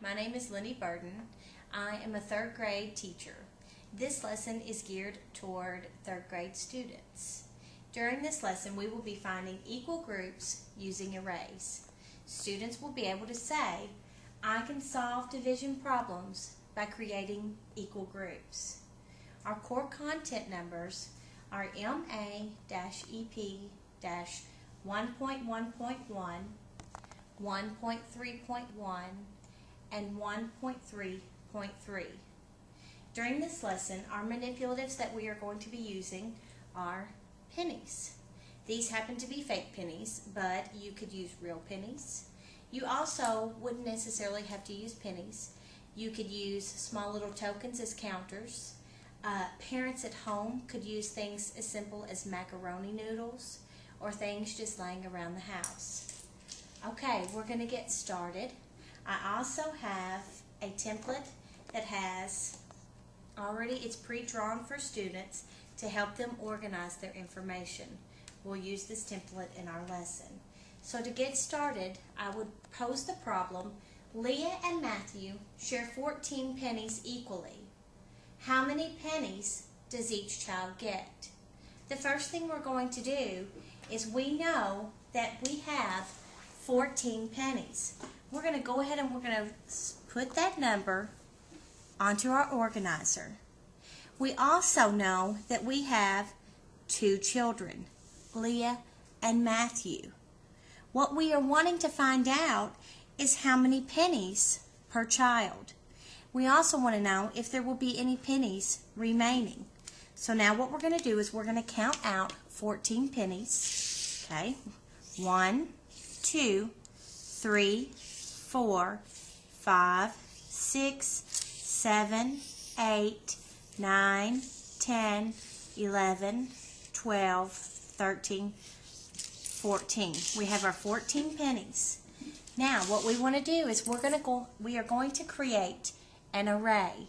my name is Lenny Burden. I am a third grade teacher. This lesson is geared toward third grade students. During this lesson, we will be finding equal groups using arrays. Students will be able to say, I can solve division problems by creating equal groups. Our core content numbers are MA-EP-1.1.1, 1.3.1, and 1.3.3. During this lesson, our manipulatives that we are going to be using are pennies. These happen to be fake pennies, but you could use real pennies. You also wouldn't necessarily have to use pennies. You could use small little tokens as counters. Parents at home could use things as simple as macaroni noodles or things just laying around the house. Okay, we're going to get started. I also have a template that has it's pre-drawn for students to help them organize their information. We'll use this template in our lesson. So to get started, I would pose the problem, Leah and Matthew share 14 pennies equally. How many pennies does each child get? The first thing we're going to do is we know that we have 14 pennies. We're going to go ahead and we're going to put that number onto our organizer. We also know that we have two children, Leah and Matthew. What we are wanting to find out is how many pennies per child. We also want to know if there will be any pennies remaining. So now what we're going to do is we're going to count out 14 pennies. Okay, 1, 2, 3, 4, 5, 6, 7, 8, 9, 10, 11, 12, 13, 14. We have our 14 pennies. Now what we want to do is we are going to create an array.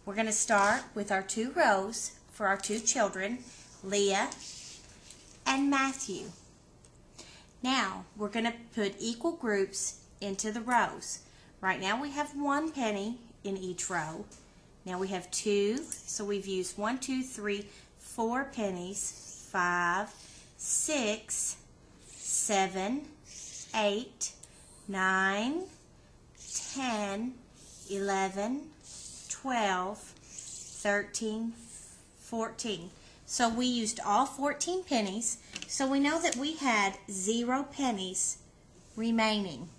We're going to start with our two rows for our two children, Leah and Matthew. Now we're going to put equal groups into the rows. Right now we have 1 penny in each row. Now we have 2, so we've used 1, 2, 3, 4 pennies, 5, 6, 7, 8, 9, 10, 11, 12, 13, 14. So we used all 14 pennies, so we know that we had 0 pennies remaining.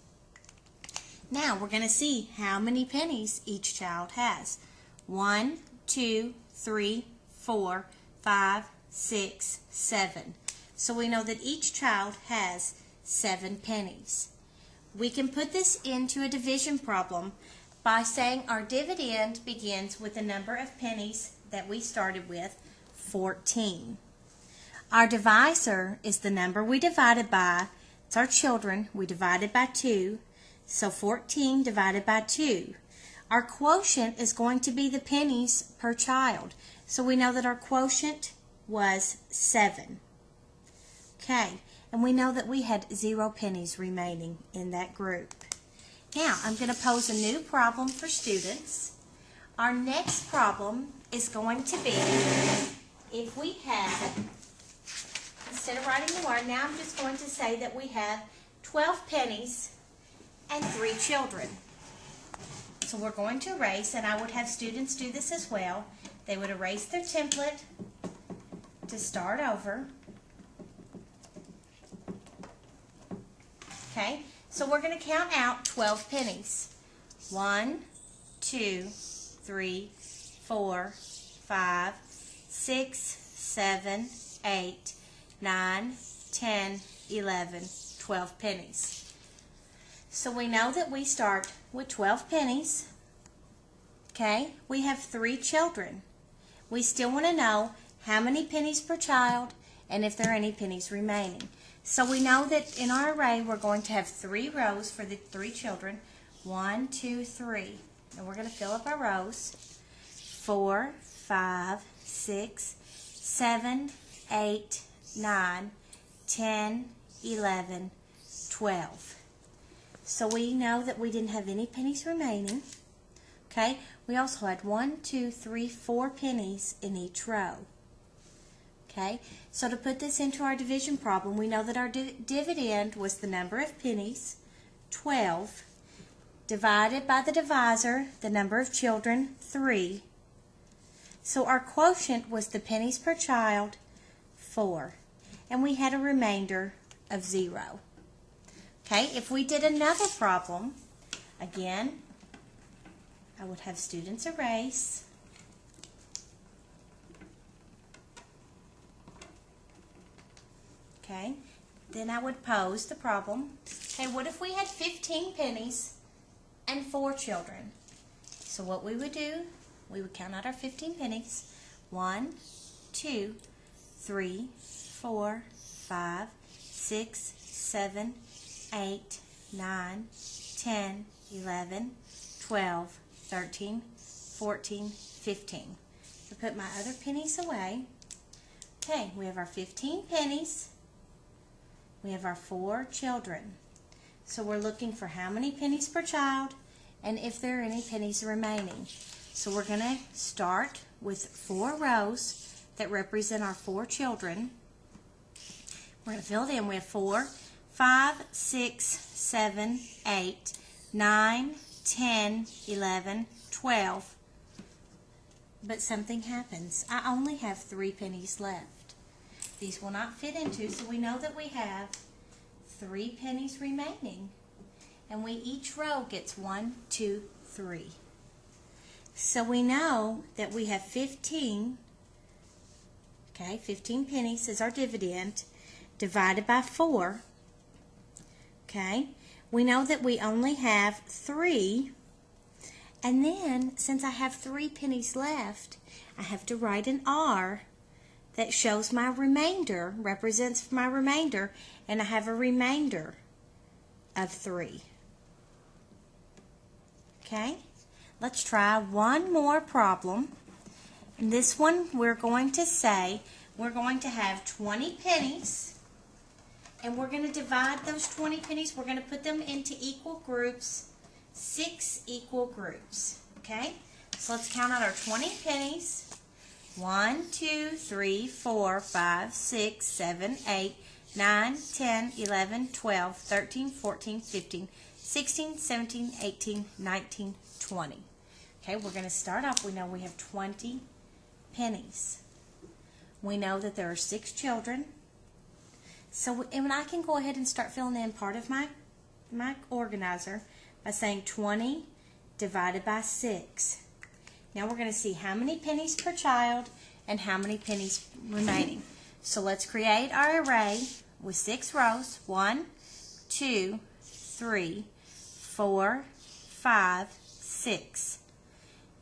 Now we're going to see how many pennies each child has. 1, 2, 3, 4, 5, 6, 7. So we know that each child has 7 pennies. We can put this into a division problem by saying our dividend begins with the number of pennies that we started with, 14. Our divisor is the number we divided by. It's our children. We divided by 2. So 14 divided by 2. Our quotient is going to be the pennies per child. So we know that our quotient was 7. Okay, and we know that we had 0 pennies remaining in that group. Now, I'm going to pose a new problem for students. Our next problem is going to be, if we have, instead of writing the word, now I'm just going to say that we have 12 pennies and 3 children. So we're going to erase, and I would have students do this as well. They would erase their template to start over. Okay, so we're going to count out 12 pennies. 1, 2, 3, 4, 5, 6, 7, 8, 9, 10, 11, 12 pennies. So we know that we start with 12 pennies. Okay, we have 3 children. We still want to know how many pennies per child and if there are any pennies remaining. So we know that in our array we're going to have 3 rows for the 3 children. 1, 2, 3. And we're going to fill up our rows. 4, 5, 6, 7, 8, 9, 10, 11, 12. So we know that we didn't have any pennies remaining. Okay, we also had 1, 2, 3, 4 pennies in each row. Okay, so to put this into our division problem, we know that our dividend was the number of pennies, 12, divided by the divisor, the number of children, 3. So our quotient was the pennies per child, 4. And we had a remainder of 0. Okay, if we did another problem, again, I would have students erase. Okay, then I would pose the problem. Okay, what if we had 15 pennies and 4 children? So what we would do, we would count out our 15 pennies. 1, 2, 3, 4, 5, 6, 7, 8, 9, 10, 11, 12, 13, 14, 15. So put my other pennies away. Okay, we have our 15 pennies. We have our 4 children. So we're looking for how many pennies per child and if there are any pennies remaining. So we're going to start with 4 rows that represent our 4 children. We're going to fill it in. We have 4, 5, 6, 7, 8, 9, 10, 11, 12. But something happens. I only have 3 pennies left. These will not fit into, so we know that we have 3 pennies remaining. And each row gets 1, 2, 3. So we know that we have 15, okay, 15 pennies is our dividend, divided by 4. Okay, we know that we only have 3. And then, since I have 3 pennies left, I have to write an R that shows my remainder, represents my remainder, and I have a remainder of 3. Okay, let's try one more problem. In this one, we're going to say we're going to have 20 pennies, and we're going to divide those 20 pennies. We're going to put them into equal groups, 6 equal groups. Okay, so let's count out our 20 pennies. 1, 2, 3, 4, 5, 6, 7, 8, 9, 10, 11, 12, 13, 14, 15, 16, 17, 18, 19, 20. Okay, we're going to start off. We know we have 20 pennies. We know that there are 6 children. So and I can go ahead and start filling in part of my organizer by saying 20 divided by 6. Now we're going to see how many pennies per child and how many pennies remaining. So let's create our array with 6 rows. 1, 2, 3, 4, 5, 6,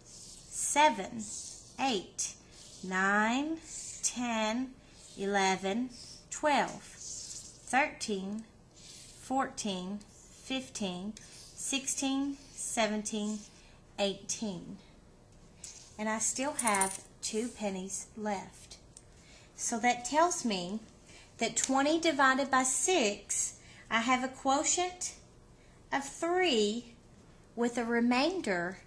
7, 8, 9, 10, 11, 12, 13, 14, 15, 16, 17, 18. And I still have 2 pennies left. So that tells me that 20 divided by 6, I have a quotient of 3 with a remainder,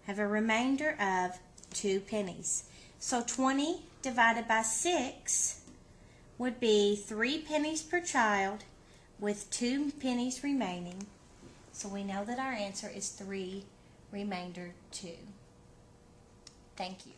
of 2 pennies. So 20 divided by 6 would be 3 pennies per child with 2 pennies remaining. So we know that our answer is 3 remainder 2. Thank you.